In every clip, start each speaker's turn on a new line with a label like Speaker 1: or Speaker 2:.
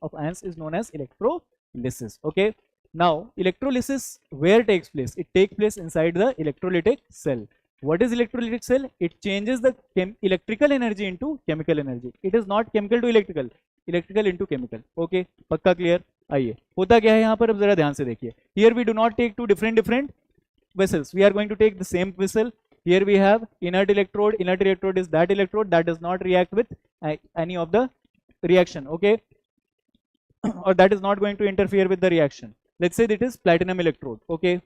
Speaker 1: of ions is known as electrolysis. Okay. Now, electrolysis where takes place? It takes place inside the electrolytic cell. What is electrolytic cell? It changes the electrical energy into chemical energy. It is not chemical to electrical, electrical into chemical. Okay, पक्का clear? आइए, होता क्या है यहाँ पर, अब जरा ध्यान से देखिए. Here we do not take two different vessels. We are going to take the same vessel. Here we have inert electrode. Inert electrode is that electrode that does not react with any of the reaction. Okay, or that is not going to interfere with the reaction. Let's say that is platinum electrode. Okay,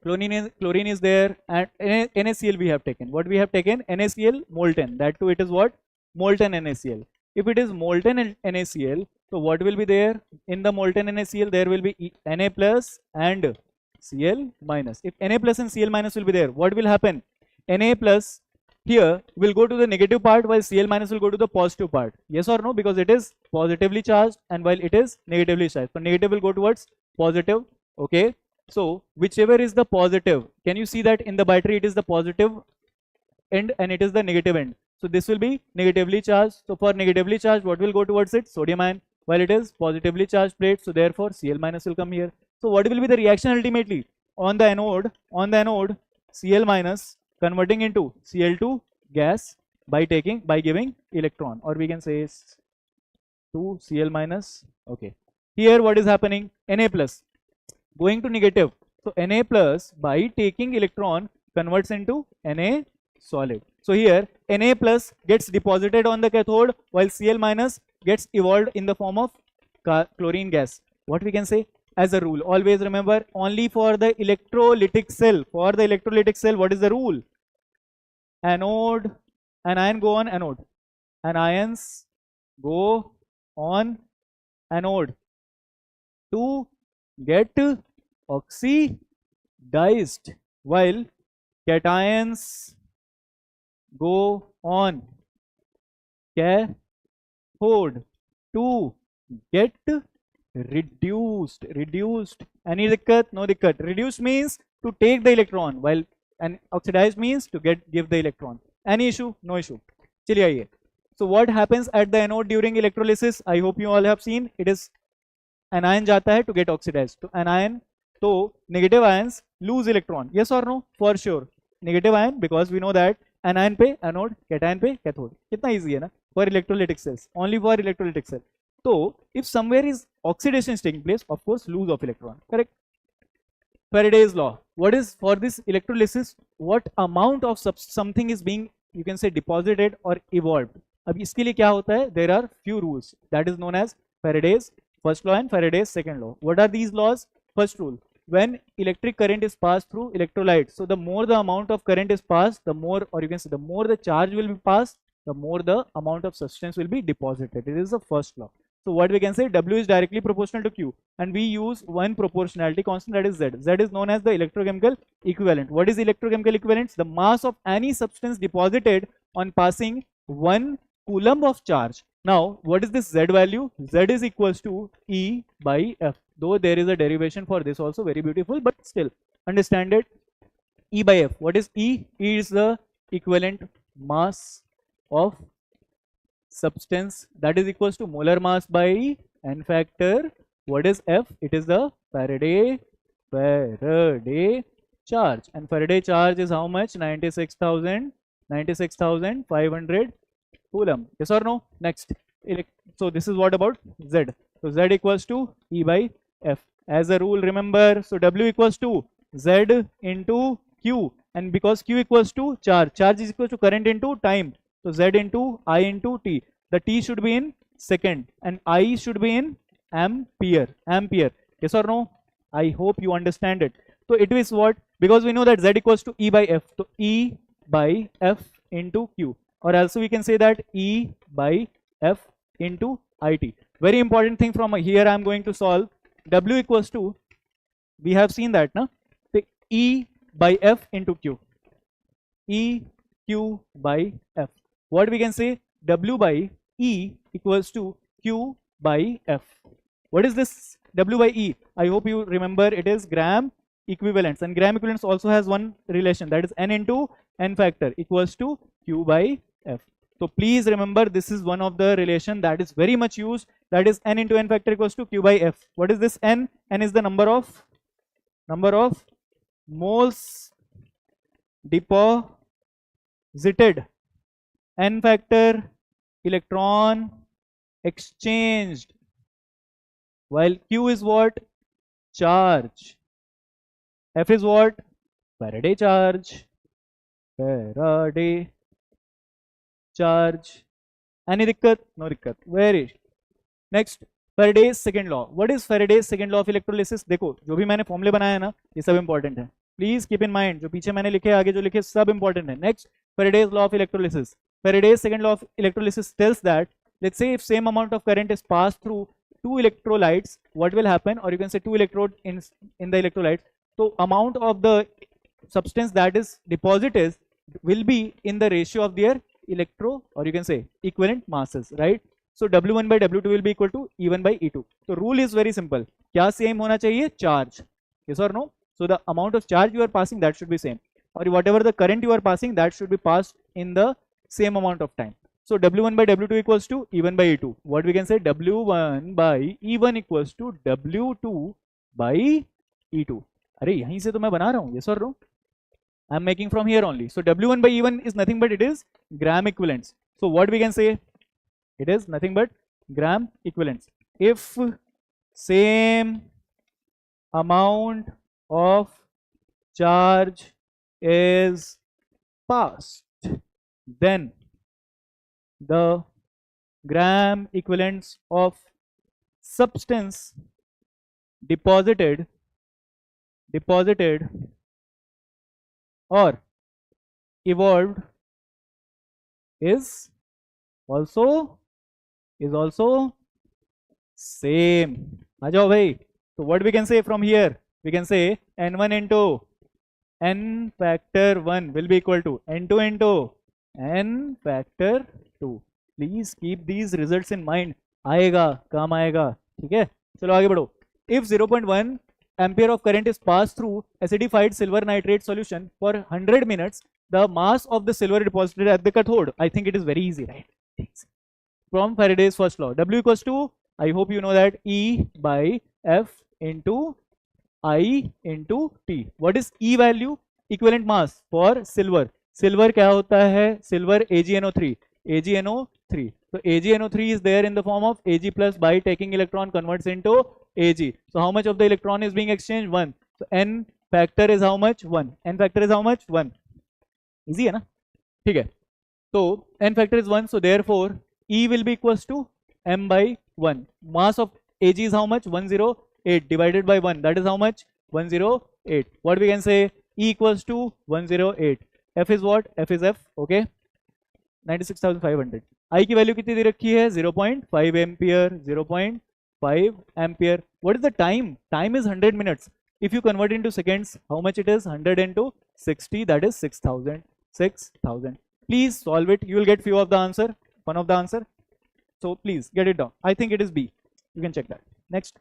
Speaker 1: chlorine is there, and NaCl we have taken. What we have taken? NaCl molten. That too, it is what? Molten NaCl. If it is molten NaCl, so what will be there in the molten NaCl? There will be Na plus and Cl minus. If Na plus and Cl minus will be there, what will happen? Na plus here will go to the negative part, while Cl minus will go to the positive part. Yes or no? Because it is positively charged, and while it is negatively charged, so negative will go towards positive. Okay, so whichever is the positive, can you see that in the battery it is the positive end and it is the negative end? So this will be negatively charged. So for negatively charged, what will go towards it? Sodium ion. While it is positively charged plate, so therefore Cl minus will come here. So what will be the reaction ultimately? On the anode, Cl minus converting into Cl2 gas by giving electron, or we can say 2 Cl minus. Okay, here what is happening? Na plus going to negative. So Na plus by taking electron converts into Na solid. So here Na plus gets deposited on the cathode, while Cl minus gets evolved in the form of chlorine gas. What we can say? As a rule, always remember, only for the electrolytic cell. For the electrolytic cell, what is the rule? Anode, anion go on anode. Anions go on anode to get oxidized, while cations go on cathode to get reduced. Any dikkat? No dikkat. Reduced means to take the electron, while and oxidized means to give the electron. Any issue? No issue. चलिए आइए. So what happens at the anode during electrolysis? I hope you all have seen. It is anion जाता है to get oxidized. तो anion, तो negative ions lose electron. Yes or no? For sure. Negative ion, because we know that anion पे anode, cation पे cathode. कितना easy है ना? For electrolytic cells. Only for electrolytic cell. So if somewhere is oxidation is taking place, of course lose of electron. Correct? Faraday's law. What is for this electrolysis? What amount of something is being, you can say, deposited or evolved? अब इसके लिए क्या होता है? There are few rules that is known as Faraday's first law and Faraday's second law. What are these laws? First rule: when electric current is passed through electrolyte, so the more the amount of current is passed, the more, or you can say, the more the charge will be passed, the more the amount of substance will be deposited. It is the first law. So what we can say, W is directly proportional to Q, and we use one proportionality constant, that is Z. Z is known as the electrochemical equivalent. What is electrochemical equivalent? The mass of any substance deposited on passing 1 coulomb of charge. Now what is this Z value? Z is equals to E by F. Though there is a derivation for this also, very beautiful, but still understand it. E by F. What is E? E is the equivalent mass of substance, that is equals to molar mass by n factor. What is F? It is the Faraday charge, and Faraday charge is how much? 96,500 coulomb. Yes or no? Next, so this is what about Z. So Z equals to E by F. As a rule, remember, so W equals to Z into Q, and because Q equals to charge is equal to current into time. So Z into I into T. The T should be in second and I should be in ampere. Yes or no? I hope you understand it. So it is what? Because we know that Z equals to E by F. So E by F into Q. Or also we can say that E by F into IT. Very important thing from here I am going to solve. W equals to, we have seen that, na? So E by F into Q. E Q by F. What we can say? W by E equals to Q by F. What is this W by E? I hope you remember, it is gram equivalence, and gram equivalence also has one relation, that is N into N factor equals to Q by F. So please remember, this is one of the relation that is very much used that is n into n factor equals to q by f. What is this n? N is the number of moles deposited, n factor electron exchanged, while q is what? Charge. F is what? Faraday charge. Faraday charge. Any dikkat? No dikkat. Very. Next, Faraday's second law. What is Faraday's second law of electrolysis? देखो जो भी मैंने फॉर्मूले बनाया है ना, ये सब इंपॉर्टेंट है. प्लीज कीप इन माइंड, जो पीछे मैंने लिखे आगे जो लिखे सब इंपॉर्टेंट है. Next, Faraday's law of electrolysis. Faraday's second law of electrolysis tells that, let's say if same amount of current is passed through two electrolytes, what will happen? Or you can say two electrode in the electrolyte. So amount of the substance that is deposited will be in the ratio of their electro, or you can say equivalent masses, right? So W1 by W2 will be equal to E1 by E2. So rule is very simple. क्या same होना चाहिए? Charge. Yes or no? So the amount of charge you are passing, that should be same. Or whatever the current you are passing, that should be passed in the same amount of time. So W1 by W2 equals to E1 by E2. What we can say? W1 by E1 equals to W2 by E2. अरे यहीं से तो मैं बना रहा हूँ. Yes or no? I am making from here only. So W1 by E1 is nothing but it is gram equivalents. So what we can say? It is nothing but gram equivalents. If same amount of charge is passed, then the gram equivalents of substance deposited or evolved is also same. आ जाओ भाई. So what we can say from here? We can say n1 into n factor 1 will be equal to n2 into n factor 2. Please keep these results in mind. आएगा, काम आएगा. ठीक है, चलो आगे बढ़ो. If 0.1 ampere of current is passed through acidified silver nitrate solution for 100 minutes, the mass of the silver deposited at the cathode. I think it is very easy, right? From Faraday's first law, W equals to, I hope you know that, E by F into I into T. What is E value? Equivalent mass for silver. Silver क्या होता है? Silver AgNO3. AgNO3. So AgNO3 is there in the form of Ag plus, by taking electron converts into Ag. So how much of the electron is being exchanged? 1. So n factor is how much? 1. N factor is how much? 1. Easy है ना? ठीक है. So n factor is 1. So therefore E will be equals to m by 1. Mass of Ag is how much? 108 divided by 1. That is how much? 108. What we can say? E equals to 108. F is what? F is F. Okay. 96,500. I की value कितनी दे रखी है? 0.5 ampere. 0.5 ampere. What is the time? Time is 100 minutes. If you convert into seconds, how much it is? 100 into 60. That is 6,000. 6,000. Please solve it. You will get few of the answer. One of the answer. So please get it down. I think it is B. You can check that. Next.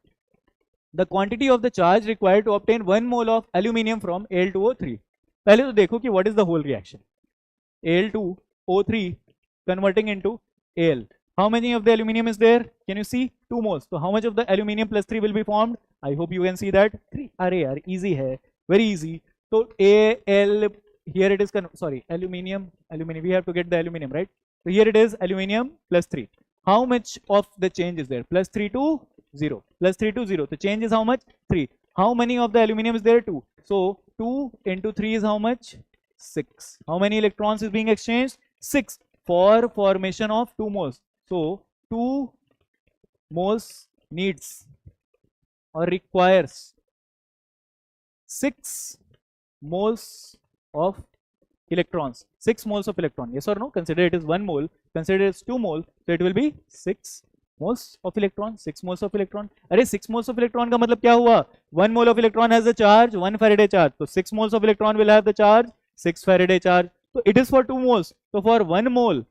Speaker 1: The quantity of the charge required to obtain 1 mole of aluminium from Al2O3. पहले तो देखो कि what is the whole reaction. Al2O3 converting into Al. How many of the aluminium is there? Can you see? 2 moles. So how much of the aluminium plus 3 will be formed? I hope you can see that. 3. अरे यार easy है. Very easy. So Al, here it is, sorry, aluminium. We have to get the aluminium, right? So here it is aluminium plus 3. How much of the change is there? Plus 3 to 0. Plus 3 to 0. The change is how much? 3. How many of the aluminium is there? 2. So 2 into 3 is how much? 6. How many electrons is being exchanged? 6 for formation of 2 moles. So 2 moles needs or requires 6 moles of electrons. 6 moles of electron. Yes or no? Consider it is 1 mole. Consider it is 2 mole. So it will be 6 moles of electron. 6 moles of electron. अरे 6 moles of electron का मतलब क्या हुआ? 1 mole of electron has a charge, 1 Faraday charge. So 6 moles of electron will have the charge, 6 Faraday charge. So it is for 2 moles. So for 1 mole,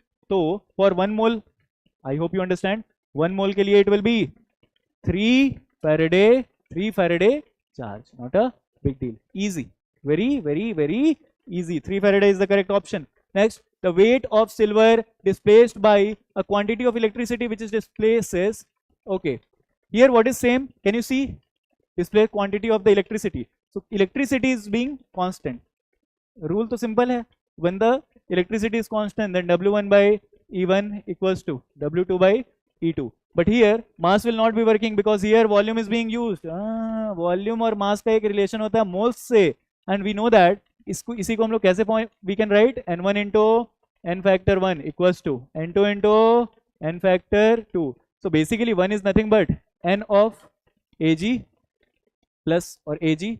Speaker 1: I hope you understand. 1 mole के लिए it will be 3 Faraday charge. Not a big deal. Easy. Very, very, very easy. 3 Faraday is the correct option. Next, the weight of silver displaced by a quantity of electricity which is displaces Okay, here what is same? Can you see? Display quantity of the electricity. So electricity is being constant. Rule to simple hai. When the electricity is constant, then W1 by E1 equals to W2 by E2. But here mass will not be working because here volume is being used. Volume और mass का एक relation होता है moles से, and we know that इसी को हम लोग कैसे we can write N1 into N factor 1 equals to N2 into N factor 2. So basically 1 is nothing but N of Ag plus or Ag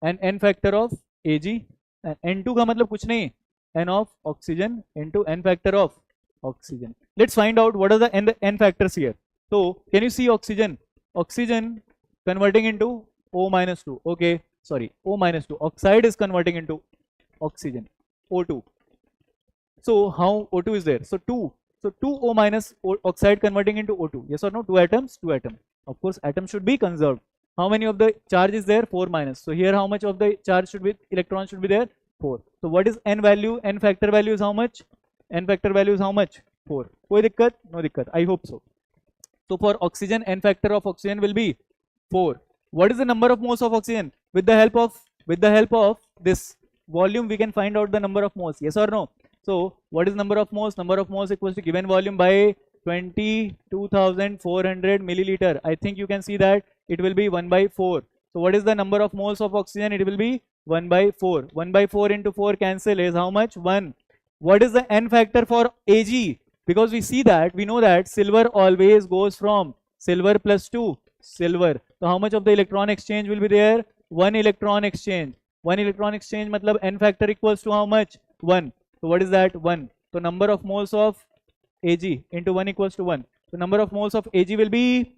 Speaker 1: and N factor of Ag, and N2 का मतलब कुछ नहीं, N of oxygen into N factor of oxygen. Let's find out what are the N factors here. So can you see oxygen? Oxygen converting into O minus 2. Okay, sorry, O minus 2. Oxide is converting into oxygen, O2. So how O2 is there? So 2. So 2O minus oxide converting into O2. Yes or no? 2 atoms, 2 atoms. Of course, atoms should be conserved. How many of the charge is there? 4 minus. So here how much of the charge should be, electron should be there? 4. So what is N value? N factor value is how much? N factor value is how much? 4. कोई दिक्कत? No दिक्कत. I hope so. So for oxygen, N factor of oxygen will be 4. What is the number of moles of oxygen? With the help of this volume, we can find out the number of moles. Yes or no? So what is number of moles? Number of moles equals to given volume by 22,400 milliliter. I think you can see that it will be 1 by 4. So what is the number of moles of oxygen? It will be 1 by 4. 1 by 4 into 4 cancel is how much? 1. What is the N factor for Ag? Because we see that, we know that silver always goes from silver plus 2, silver. So how much of the electron exchange will be there? 1 electron exchange. 1 electron exchange matlab N factor equals to how much? 1. So what is that? 1. So number of moles of Ag into 1 equals to 1. So number of moles of Ag will be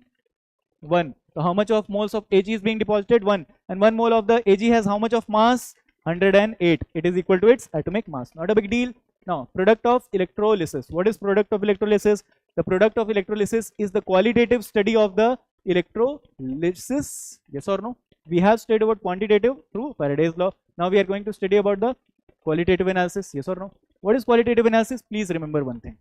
Speaker 1: 1. So how much of moles of Ag is being deposited? 1. And 1 mole of the Ag has how much of mass? 108. It is equal to its atomic mass. Not a big deal. Now, product of electrolysis. What is product of electrolysis? The product of electrolysis is the qualitative study of the electrolysis. Yes or no? We have studied about quantitative through Faraday's law. Now we are going to study about the qualitative analysis. Yes or no? What is qualitative analysis? Please remember one thing.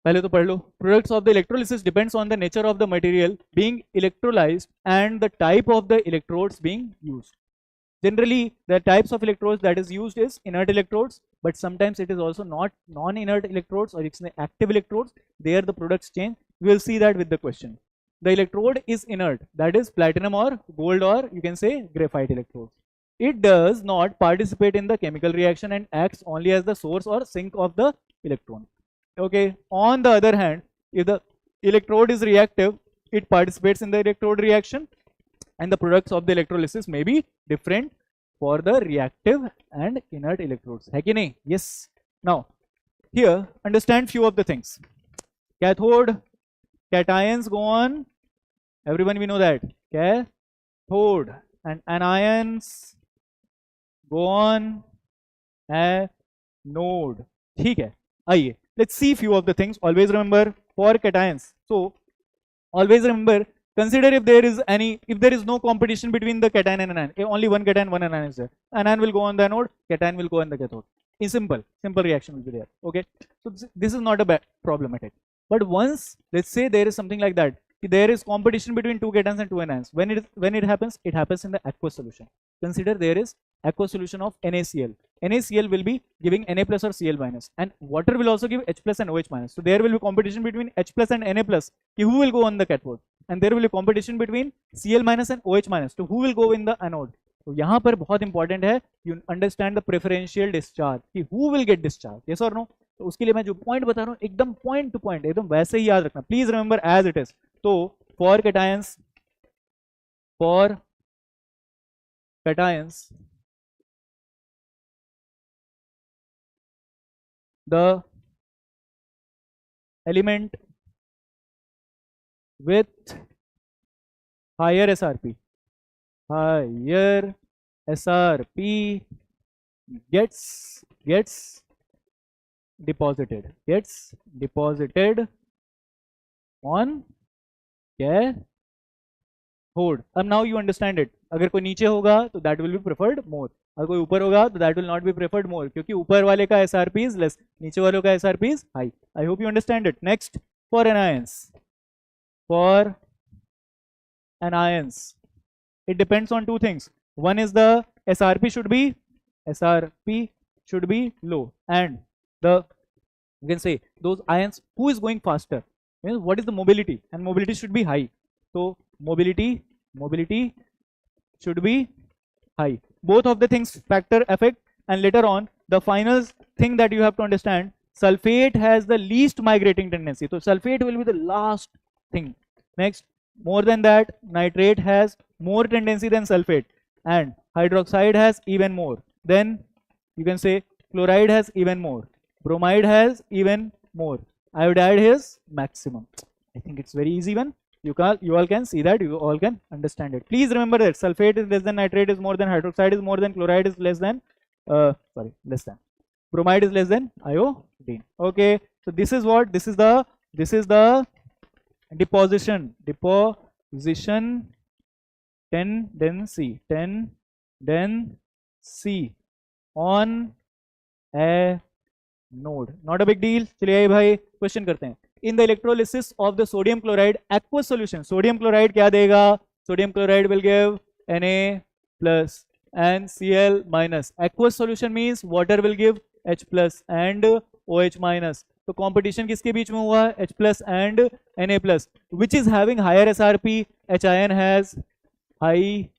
Speaker 1: पहले तो पढ़ लो. Products of the electrolysis depends on the nature of the material being electrolyzed and the type of the electrodes being used. Generally, the types of electrodes that is used is inert electrodes, but sometimes it is also not non-inert electrodes, or it's active electrodes. There the products change. We will see that with the question. The electrode is inert, that is platinum or gold, or you can say graphite electrodes. It does not participate in the chemical reaction and acts only as the source or sink of the electron. Okay. On the other hand, if the electrode is reactive, it participates in the electrode reaction, and the products of the electrolysis may be different for the reactive and inert electrodes. Hai ki nahi? Yes. Now, here understand few of the things. Cathode, cations go on. Everyone we know that. Cathode, and anions go on anode. ठीक है. आइए. Let's see few of the things. Always remember for cations. So always remember. Consider if there is no competition between the cation and anion, only one cation, one anion is there. Anion will go on the anode, cation will go on the cathode. In simple reaction will be there. Okay, so this is not a bad problematic. But once, let's say there is something like that, there is competition between two cations and two anions. When it happens in the aqueous solution. Consider there is aqueous solution of NaCl. NaCl will be giving Na plus or Cl minus, and water will also give H plus and OH minus. So there will be competition between H plus and Na plus. Who will go on the cathode? And there will be competition between Cl minus and OH minus. So who will go in the anode? तो यहाँ पर बहुत important है, you understand the preferential discharge, कि who will get discharge, yes or no? तो उसके लिए मैं जो point बता रहा हूँ एकदम point to point, एकदम वैसे ही याद रखना. Please remember as it is. तो for cations, the element with higher SRP gets deposited on cathode. अब now you understand it. अगर कोई नीचे होगा तो that will be preferred more. अगर कोई ऊपर होगा तो that will not be preferred more, क्योंकि ऊपर वाले का SRP इज लेस, नीचे वालों का SRP is high. I hope you understand it. Next, for anions, for anions it depends on two things. One is the SRP should be low, and the, you can say, those ions who is going faster, means what is the mobility, and mobility should be high. So mobility should be high. Both of the things factor effect, and later on the final thing that you have to understand, sulfate has the least migrating tendency, so sulfate will be the last thing. Next, more than that, nitrate has more tendency than sulfate, and hydroxide has even more. Then you can say chloride has even more, bromide has even more, iodide is maximum. I think it's very easy one. You all can see that, you all can understand it. Please remember that sulfate is less than nitrate is more than hydroxide is more than chloride is less than less than bromide is less than iodine. Okay, so this is what, this is the deposition tendency on a node. Not a big deal. चलिए भाई question करते हैं. In the electrolysis of the sodium chloride aqueous solution, sodium chloride क्या देगा? Sodium chloride will give Na plus and Cl minus. Aqueous solution means water will give H plus and OH minus. तो competition किसके बीच में हुआ? H plus and Na plus. Which is having higher SRP? H ion has high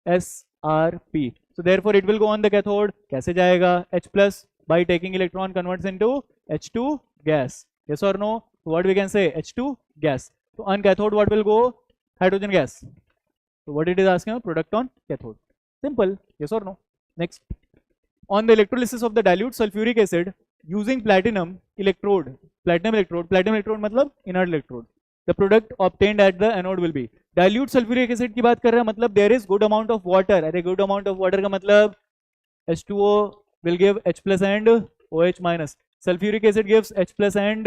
Speaker 1: SRP. So therefore it will go on the cathode. कैसे जाएगा? H plus by taking electron converts into H2 gas. Yes or no? So what we can say? H2 gas. So on cathode what will go? Hydrogen gas. So what it is asking? Product on cathode. Simple. Yes or no? Next. On the electrolysis of the dilute sulfuric acid using platinum electrode मतलब inert electrode, the product obtained at the anode will be. Dilute sulfuric acid की बात कर रहा है, मतलब there is good amount of water. अरे good amount of water का मतलब H2O will give H plus and OH minus. Sulfuric acid gives H plus and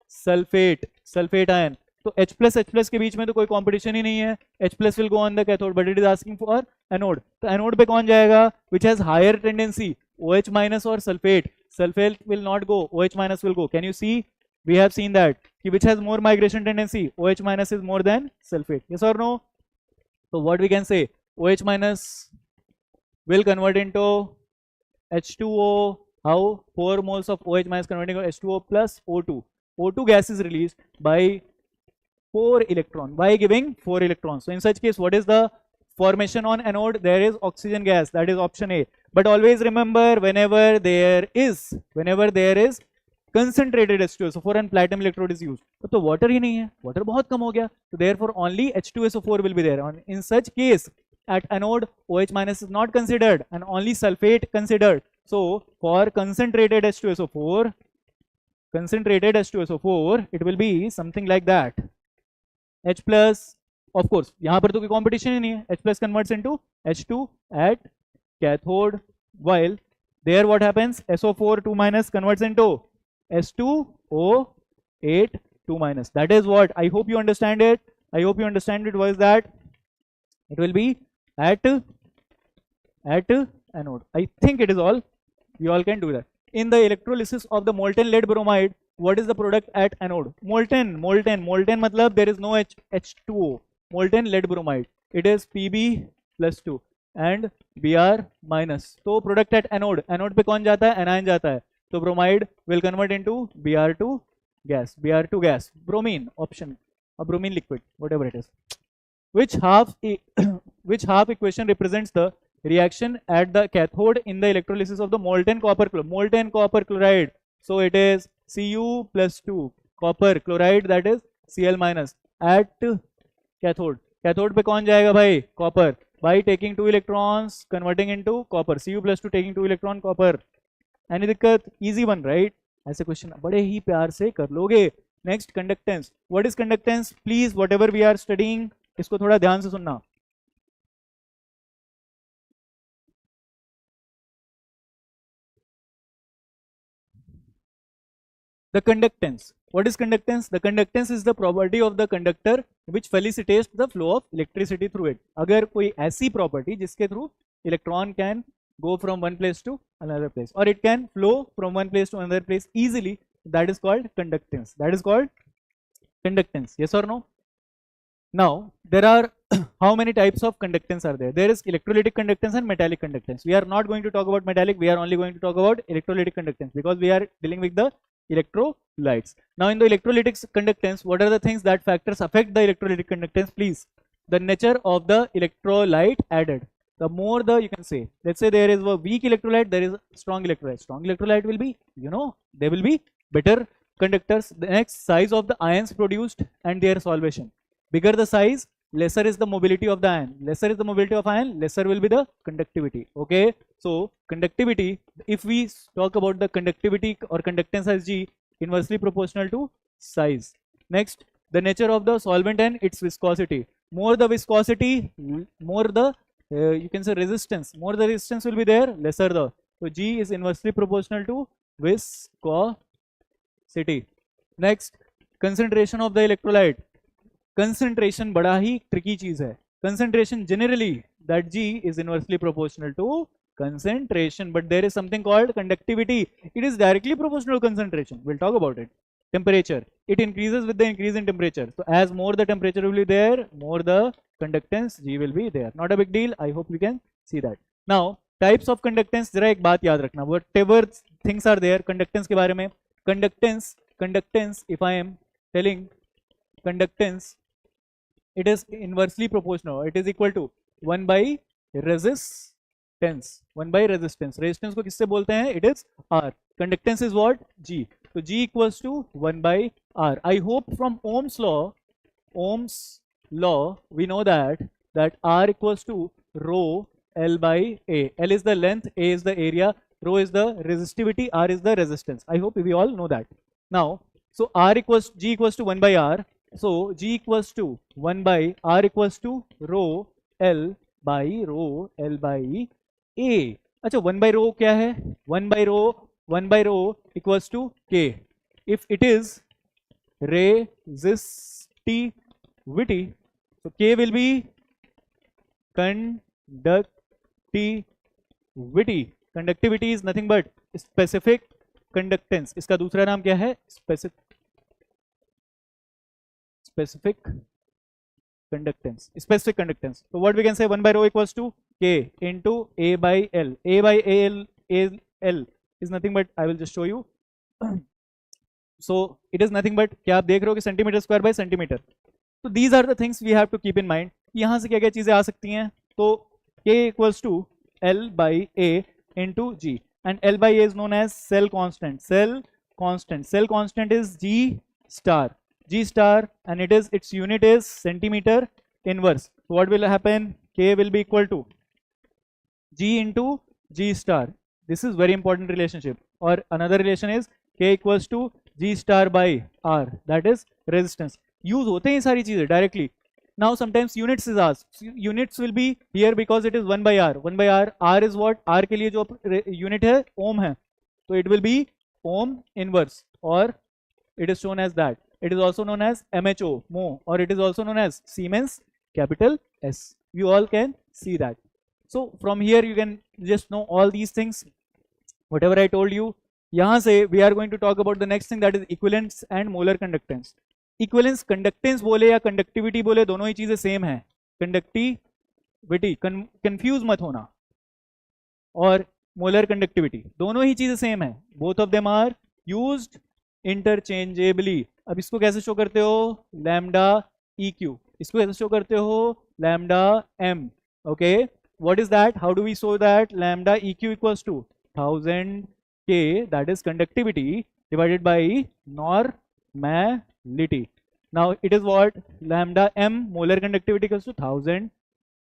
Speaker 1: sulfate ion. तो H plus के बीच में तो कोई competition ही नहीं है. H plus will go on the cathode, but it is asking for anode. तो anode पे कौन जाएगा? Which has higher tendency, OH minus or sulfate? Sulfate will not go, OH minus will go. Can you see? We have seen that. Which has more migration tendency? OH minus is more than sulfate. Yes or no? So what we can say? OH minus will convert into H2O. How? 4 moles of OH minus converting to H2O plus O2. O2 gas is released by 4 electrons, by giving 4 electrons. So in such case, what is the formation on anode? There is oxygen gas, that is option A. But always remember, whenever there is concentrated H2SO4 and platinum electrode is used, तो water ही नहीं है, water बहुत कम हो गया, so therefore only H2SO4 will be there. In such case, at anode OH minus is not considered and only sulfate considered. So for concentrated H2SO4, it will be something like that. H plus, of course, यहाँ पर तो कोई competition ही नहीं है. H plus converts into H2 at cathode, while there what happens? SO4 2 minus converts into S2O8 2 minus. That is what. I hope you understand it. Was that it will be at anode. I think it is all. You all can do that. In the electrolysis of the molten lead bromide, what is the product at anode? Molten matlab there is no H2O. Molten lead bromide. It is Pb plus 2 and Br minus. So product at anode. Anode पे कौन जाता है? Anion जाता है. So bromide will convert into Br2 gas. Bromine option. A bromine liquid, whatever it is. Which half equation represents the reaction at the cathode in the electrolysis of the molten copper chloride? So it is Cu plus 2 copper chloride, that is Cl minus at cathode. Cathode पे कौन जाएगा भाई? Copper. By taking 2 electrons converting into copper. Cu plus 2 taking 2 electron copper. Any दिक्कत? Easy one, right? ऐसे question बड़े ही प्यार से कर लोगे. Next, conductance. What is conductance? Please, whatever we are studying, इसको थोड़ा ध्यान से सुनना. The conductance. What is conductance? The conductance is the property of the conductor which facilitates the flow of electricity through it. अगर कोई ऐसी property जिसके through electron can go from one place to another place, or it can flow from one place to another place easily. That is called conductance. That is called conductance. Yes or no? Now, there are how many types of conductance are there? There is electrolytic conductance and metallic conductance. We are not going to talk about metallic, we are only going to talk about electrolytic conductance because we are dealing with the electrolytes. Now, in the electrolytic conductance, what are the things that factors affect the electrolytic conductance? Please, the nature of the electrolyte added. The more the, you can say, let's say there is a weak electrolyte, there is a strong electrolyte. Strong electrolyte will be, they will be better conductors. The next, size of the ions produced and their solvation. Bigger the size, lesser is the mobility of the ion. Lesser is the mobility of ion, lesser will be the conductivity. Okay, so conductivity, if we talk about the conductivity or conductance as G, inversely proportional to size. Next, the nature of the solvent and its viscosity. More the viscosity, more the you can say resistance. More the resistance will be there, lesser the. So G is inversely proportional to viscosity. Next, concentration of the electrolyte. Concentration बड़ा ही tricky चीज है. Concentration generally that G is inversely proportional to concentration, but there is something called conductivity. It is directly proportional to concentration. We'll talk about it. Temperature. It increases with the increase in temperature. So as more the temperature will be there, more the conductance G will be there. Not a big deal. I hope you can see that. Now types of conductance. जरा एक बात याद रखना. Whatever things are there, conductance के बारे में. Conductance. If I am telling conductance, it is inversely proportional. It is equal to 1 by resistance. 1 by resistance. Resistance को किससे बोलते हैं? It is R. Conductance is what? G. So G equals to 1 by R. I hope from Ohm's law, we know that R equals to rho L by A. L is the length, A is the area, rho is the resistivity, R is the resistance. I hope we all know that. Now, so G equals to 1 by R. So G equals to 1 by R equals to rho L by A. अच्छा 1 by rho क्या है? 1 by rho equals to K. If it is resistivity, so K will be conductivity. Conductivity is nothing but specific conductance. इसका दूसरा नाम क्या है? Specific conductance. So what we can say, 1 by rho equals to K into A by L. A by L is nothing but, I will just show you. So it is nothing but, क्या आप देख रहे हो कि centimeter square by centimeter. So these are the things we have to keep in mind. यहाँ से क्या क्या चीजें आ सकती हैं? तो K equals to L by A into G, and L by A is known as cell constant. Cell constant is G star, and its unit is centimeter inverse. So what will happen? K will be equal to G into G star. This is very important relationship. Or another relation is K equals to G star by R. That is resistance. Use होते हैं सारी चीजें directly. Now sometimes units is asked. Units will be here because it is 1 by R. 1 by R. R is what? R के लिए जो unit है ohm है. So it will be ohm inverse, or it is shown as that. It is also known as MHO, mho, or it is also known as Siemens capital S. You all can see that. So from here you can just know all these things. Whatever I told you. यहाँ से we are going to talk about the next thing, that is equivalence and molar conductance. Equivalence conductance बोले या conductivity बोले, दोनों ही चीजें same है. Conductivity, confuse मत होना, और मोलर कंडक्टिविटी, दोनों ही चीजें सेम है. Both of them are used interchangeably. अब इसको कैसे शो करते हो? Lambda E Q. इसको कैसे शो करते हो? Lambda M. Okay, what is that? How do we show that? Lambda E Q equals to 1000 K, that is conductivity, divided by normality. Now it is what? Lambda m, molar conductivity, equals to 1000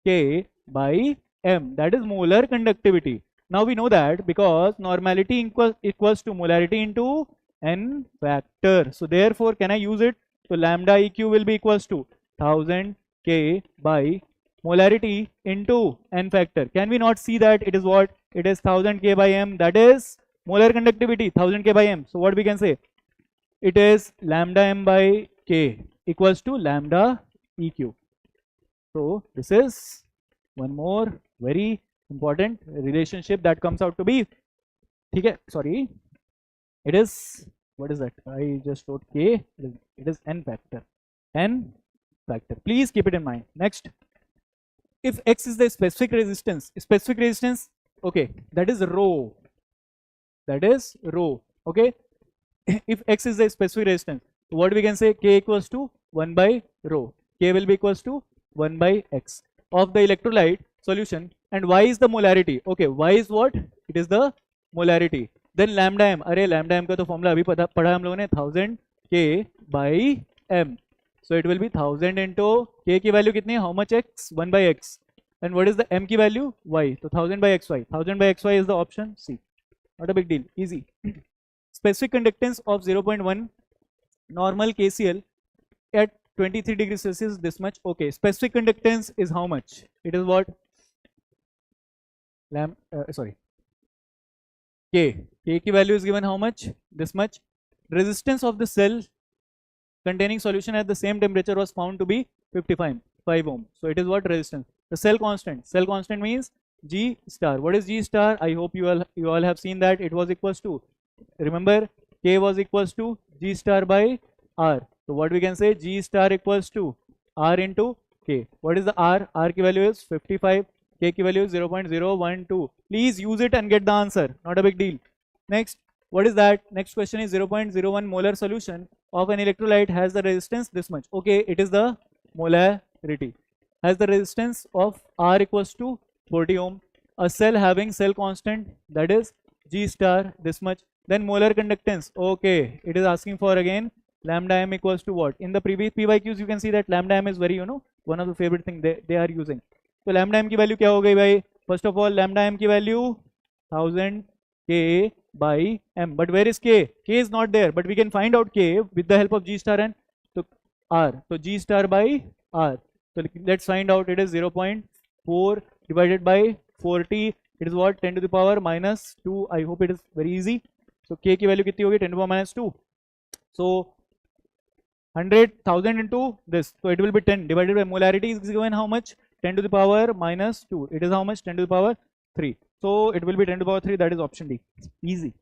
Speaker 1: K by m, that is molar conductivity. Now we know that because normality equals to molarity into n factor. So therefore can I use it? So lambda eq will be equals to 1000 K by molarity into n factor. Can we not see that it is what? It is 1000 K by m, that is molar conductivity, 1000 K by m. So what we can say? It is lambda m by K equals to lambda eq. So this is one more very important relationship that comes out to be, ठीक है, sorry, it is, what is that, I just wrote k, it is n factor, please keep it in mind. Next, if x is the specific resistance, okay, that is rho, okay. If x is the specific resistance, what we can say, k equals to 1 by rho, k will be equals to 1 by x of the electrolyte solution, and y is the molarity. Okay, y is what? It is the molarity. Then lambda m, अरे lambda m का तो formula अभी पढ़ा हम लोगों ने, 1000 k by m. So it will be 1000 into k की value कितनी है, how much x, 1 by x, and what is the m की वैल्यू, y, तो 1000 by xy, 1000 by xy is the option C. Not a big deal, easy. Specific conductance of 0.1 normal KCl at 23 degrees Celsius, this much. Okay, specific conductance is how much? It is what? K की value is given how much? This much. Resistance of the cell containing solution at the same temperature was found to be 5 ohm. So it is what resistance? The cell constant means G star. What is G star? I hope you all have seen that it was equals to, remember, K was equals to G star by R. So what we can say, G star equals to R into K. What is the R? R की value is 55. K की value is 0.012. Please use it and get the answer. Not a big deal. Next, what is that? Next question is 0.01 molar solution of an electrolyte has the resistance this much. Okay, it is the molarity. Has the resistance of R equals to 40 ohm. A cell having cell constant, that is G star this much. Then molar conductance. Okay, it is asking for again lambda m equals to what? In the previous PYQs you can see that lambda m is very, one of the favorite thing they are using. So lambda m की value क्या हो गई भाई? First of all, lambda m की value 1000 k by m. But where is k? K is not there, but we can find out k with the help of G star and so R. So G star by R. So let's find out. It is 0.4 divided by 40. It is what? 10 to the power minus 2. I hope it is very easy. So k की value कितनी होगी? 10 to the power minus 2. So 100,000 into this. So it will be 10 divided by molarity is given how much? 10 to the power minus 2. It is how much? 10 to the power 3. So it will be 10 to the power 3. That is option D. Easy.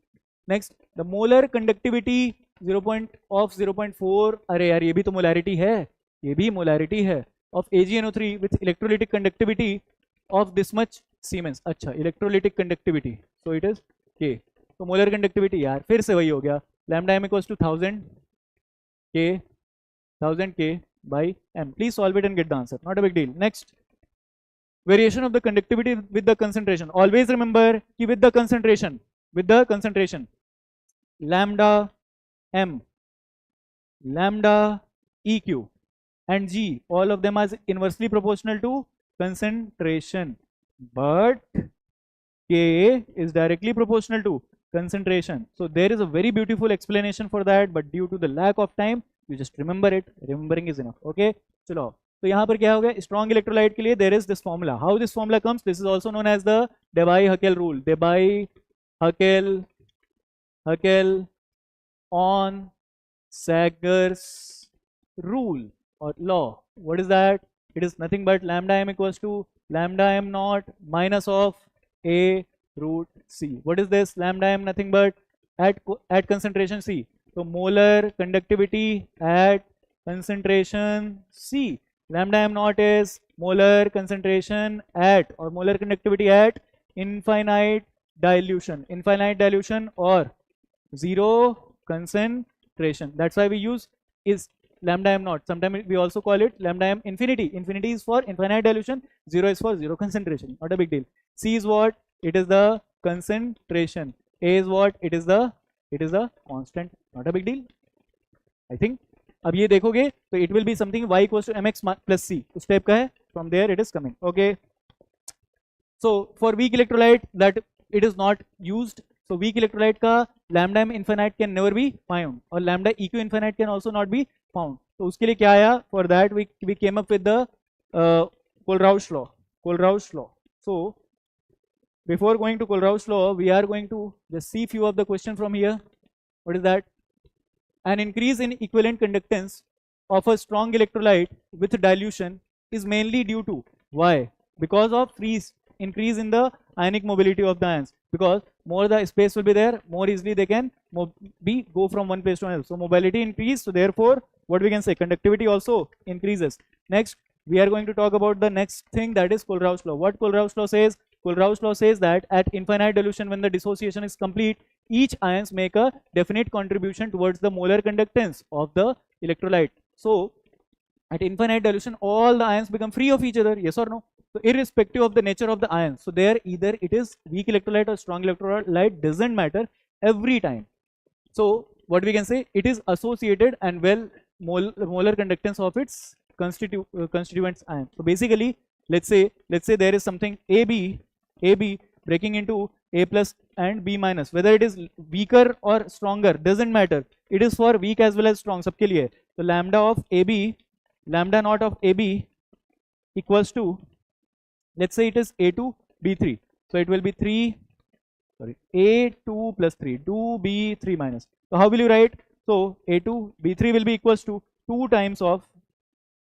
Speaker 1: Next, the molar conductivity 0.4. अरे यार ये भी तो molarity है. ये भी molarity है. Of AgNO3 with electrolytic conductivity of this much Siemens. अच्छा, electrolytic conductivity. So it is K. तो molar conductivity यार फिर से वही हो गया. Lambda m equals to 1000 K by m. Please solve it and get the answer. Not a big deal. Next, variation of the conductivity with the concentration. Always remember कि with the concentration, lambda m, lambda eq and g, all of them are inversely proportional to concentration, but K is directly proportional to concentration. So there is a very beautiful explanation for that, but due to the lack of time, you just remember it. Remembering is enough. Okay, चलो. तो यहाँ पर क्या हो गया? Strong electrolyte के लिए there is this formula. How this formula comes? This is also known as the Debye-Hückel rule. Debye-Hückel-on-Sager's rule or law. What is that? It is nothing but lambda m equals to lambda m naught minus of a root c. What is this? Lambda m nothing but at concentration C. So molar conductivity at concentration C. Lambda m naught is molar concentration at or molar conductivity at infinite dilution or zero concentration. That's why we use is lambda m naught. Sometimes we also call it lambda m infinity. Infinity is for infinite dilution, 0 is for zero concentration. Not a big deal. C is what? It is the concentration. A is what? It is the constant. Not a big deal. I think. अब ये देखोगे तो it will be something y equals to mx plus c. उस type का है. From there it is coming. Okay. So for weak electrolyte that it is not used. So weak electrolyte का lambda m infinite can never be found और lambda eq infinite can also not be found. तो उसके लिए क्या आया? For that we came up with the Kohlrausch law. So before going to Kohlrausch law, we are going to just see few of the question from here. What is that? An increase in equivalent conductance of a strong electrolyte with dilution is mainly due to why? Because of increase in the ionic mobility of the ions, because more the space will be there, more easily they can go from one place to another. So mobility increase, so therefore what we can say, conductivity also increases. Next we are going to talk about the next thing, that is Kohlrausch law. What Kohlrausch law says? Kohlrausch law says that at infinite dilution, when the dissociation is complete, each ions make a definite contribution towards the molar conductance of the electrolyte. So at infinite dilution, all the ions become free of each other, yes or no? So irrespective of the nature of the ions, so there either it is weak electrolyte or strong electrolyte, doesn't matter every time. So what we can say, it is associated and well molar conductance of its constituents ion. So basically, let's say there is something AB breaking into A plus and B minus, whether it is weaker or stronger doesn't matter, it is for weak as well as strong, सबके लिए. So lambda of AB, lambda naught of AB equals to, let's say it is A2 B3, so it will be A2 plus 3 2 B3 minus. So how will you write? So A2 B3 will be equals to 2 times of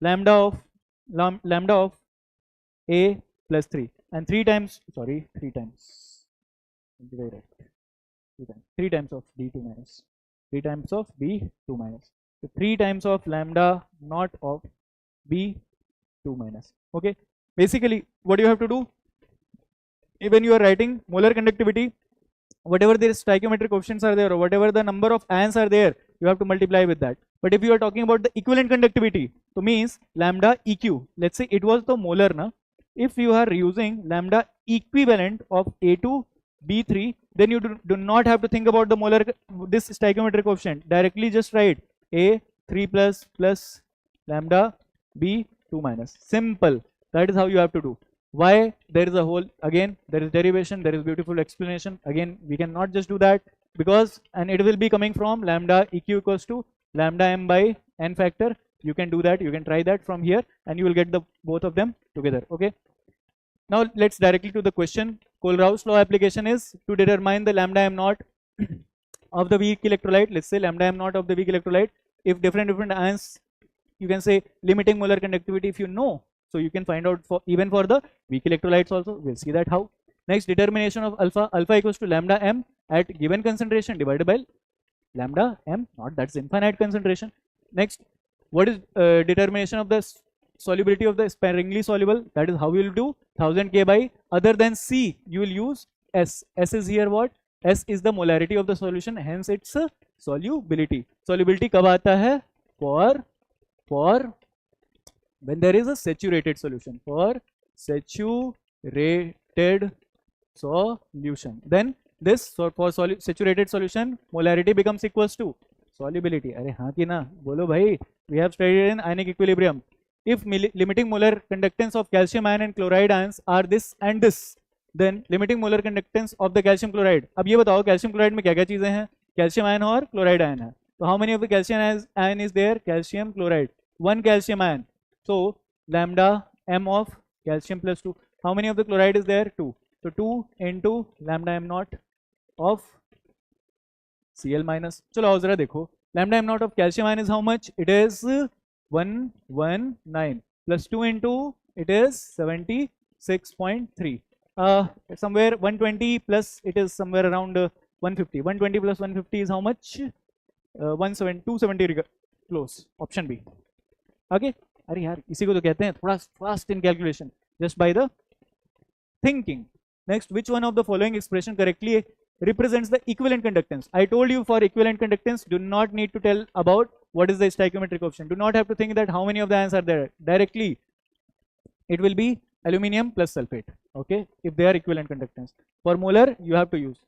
Speaker 1: lambda of A plus 3 and 3 times of B2 minus, 3 times of B2 minus. So 3 times of lambda naught of B2 minus. Okay, basically what you have to do, when you are writing molar conductivity, whatever the stoichiometric coefficients are there or whatever the number of ions are there, you have to multiply with that. But if you are talking about the equivalent conductivity, so means lambda EQ, let's say it was the molar na, if you are using lambda equivalent of A2 B3, then you do not have to think about the molar, this stoichiometric coefficient, directly just write A3 plus lambda B2 minus, simple. That is how you have to do. Why? There is a whole, again there is derivation, there is beautiful explanation, again we cannot just do that, because and it will be coming from lambda EQ equals to lambda m by n factor. You can do that, you can try that from here and you will get the both of them together. Okay, now let's directly to the question. Kohlrausch law application is to determine the lambda m naught of the weak electrolyte. Let's say lambda m naught of the weak electrolyte, if different ions, you can say limiting molar conductivity, if you know, so you can find out for even for the weak electrolytes also. We'll see that how. Next, determination of alpha equals to lambda m at given concentration divided by lambda m naught, that's infinite concentration. Next, what is determination of the solubility of the sparingly soluble, that is how we will do 1000 K by, other than C you will use S. S is here what? S is the molarity of the solution, hence its solubility. Solubility कब आता है? For when there is a saturated solution, for saturated solution, then this for saturated solution molarity becomes equals to solubility. अरे हाँ कि ना बोलो भाई, we have studied in ionic equilibrium. If limiting molar conductance of calcium ion and chloride ions are this and this, then limiting molar conductance of the calcium chloride. अब ये बताओ calcium chloride में क्या क्या चीजें हैं? Calcium ion और chloride ion है. So how many of the calcium ion is there? Calcium chloride, one calcium ion. So lambda m of calcium plus 2. How many of the chloride is there? 2. So 2 into lambda m naught of Cl minus. चलो आओ जरा देखो, lambda m naught of calcium ion is how much? It is 119 plus 2 into it is 76.3. Somewhere 120 plus it is somewhere around 150. 120 plus 150 is how much? 270 close. Option B. Okay. अरे यार इसी को तो कहते हैं थोड़ा fast in calculation, just by the thinking. Next, which one of the following expression correctly represents the equivalent conductance? I told you for equivalent conductance, do not need to tell about what is the stoichiometric coefficient. Do not have to think that how many of the ions are there. Directly, it will be aluminium plus sulfate. Okay, if they are equivalent conductance. For molar, you have to use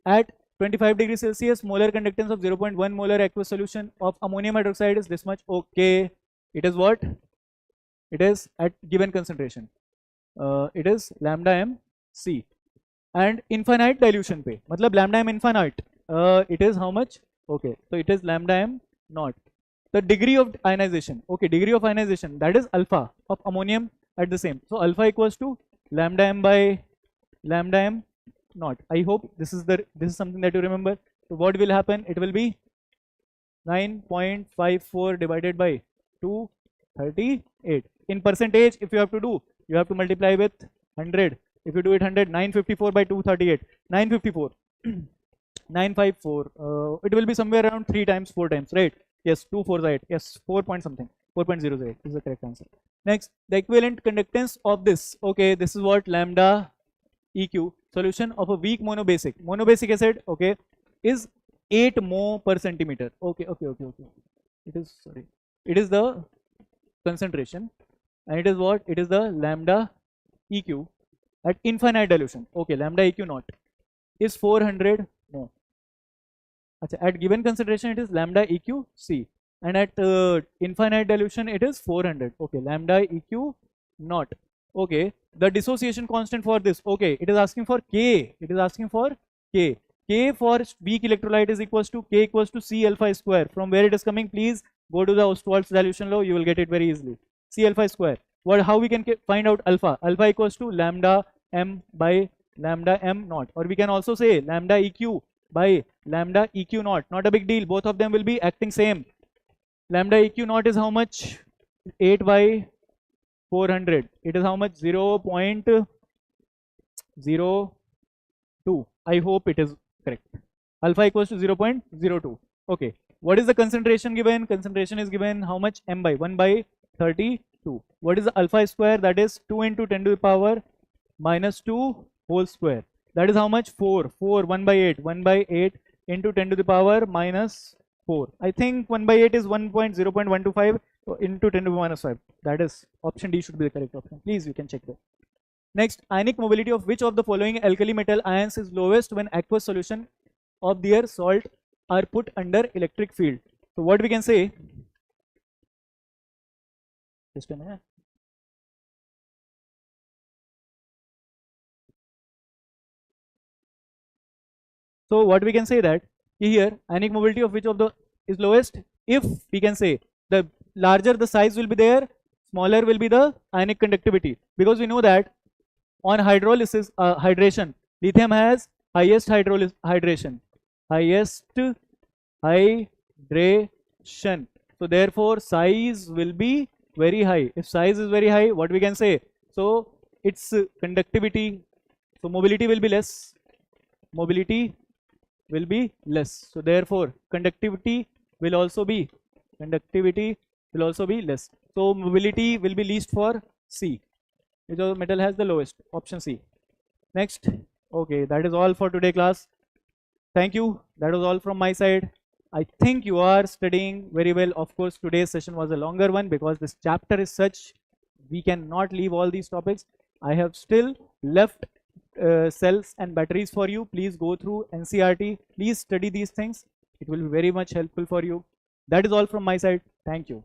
Speaker 1: at 25 degrees Celsius, molar conductance of 0.1 molar aqueous solution of ammonium hydroxide is this much. Okay, it is what? It is at given concentration. It is lambda m C. And infinite dilution पे, मतलब lambda m infinite, it is how much? Okay, so it is lambda m naught. The degree of ionization, okay, degree of ionization, that is alpha of ammonium at the same. So alpha equals to lambda m by lambda m naught. I hope this is something that you remember. So what will happen? It will be 9.54 divided by 238. In percentage, if you have to do, you have to multiply with 100. If you do it 100, 954 by 238, 954. 954. It will be somewhere around 3 times, 4 times, right? Yes, 2 4 8. Yes, 4 point something. 4.08 is the correct answer. Next, the equivalent conductance of this. Okay, this is what lambda EQ, solution of a weak monobasic. Monobasic acid, okay, is 8 mho per centimeter. Okay. It is, sorry, it is the concentration, and it is what? It is the lambda EQ at infinite dilution. Okay, lambda EQ naught is 400 mho. At given concentration it is lambda EQ C, and at infinite dilution it is 400. Okay, lambda EQ naught. Okay, the dissociation constant for this. Okay, it is asking for K. It is asking for K. K for weak electrolyte is equals to K equals to C alpha square. From where it is coming? Please go to the Ostwald's dilution law. You will get it very easily. C alpha square. What? How we can find out alpha? Alpha equals to lambda M by lambda M naught, or we can also say lambda EQ by lambda EQ naught. Not a big deal. Both of them will be acting same. Lambda EQ naught is how much? 8 by 400. It is how much? 0.02. I hope it is correct. Alpha equals to 0.02. Okay. What is the concentration given? Concentration is given how much? M by 1 by 32. What is the alpha square? That is 2 into 10 to the power minus 2 whole square. That is how much? 4. 1 by 8. 1 by 8 into 10 to the power minus 4. I think 1 by 8 is 1.0.125 into 10 to the minus 5. That is option D should be the correct option. Please, you can check that. Next, ionic mobility of which of the following alkali metal ions is lowest when aqueous solution of their salt are put under electric field? So what we can say? Just a minute. So what we can say that here ionic mobility of which of the is lowest? If we can say the larger the size will be there, smaller will be the ionic conductivity, because we know that on hydrolysis hydration, lithium has highest hydration. So therefore size will be very high. If size is very high, what we can say? So its conductivity, so mobility will be less. Mobility will be less. So therefore conductivity will also be less. So mobility will be least for C. Which of the metal has the lowest? Option C. Next. Okay, that is all for today class. Thank you. That was all from my side. I think you are studying very well. Of course, today's session was a longer one because this chapter is such, we cannot leave all these topics. I have still left cells and batteries for you. Please go through NCERT. Please study these things. It will be very much helpful for you. That is all from my side. Thank you.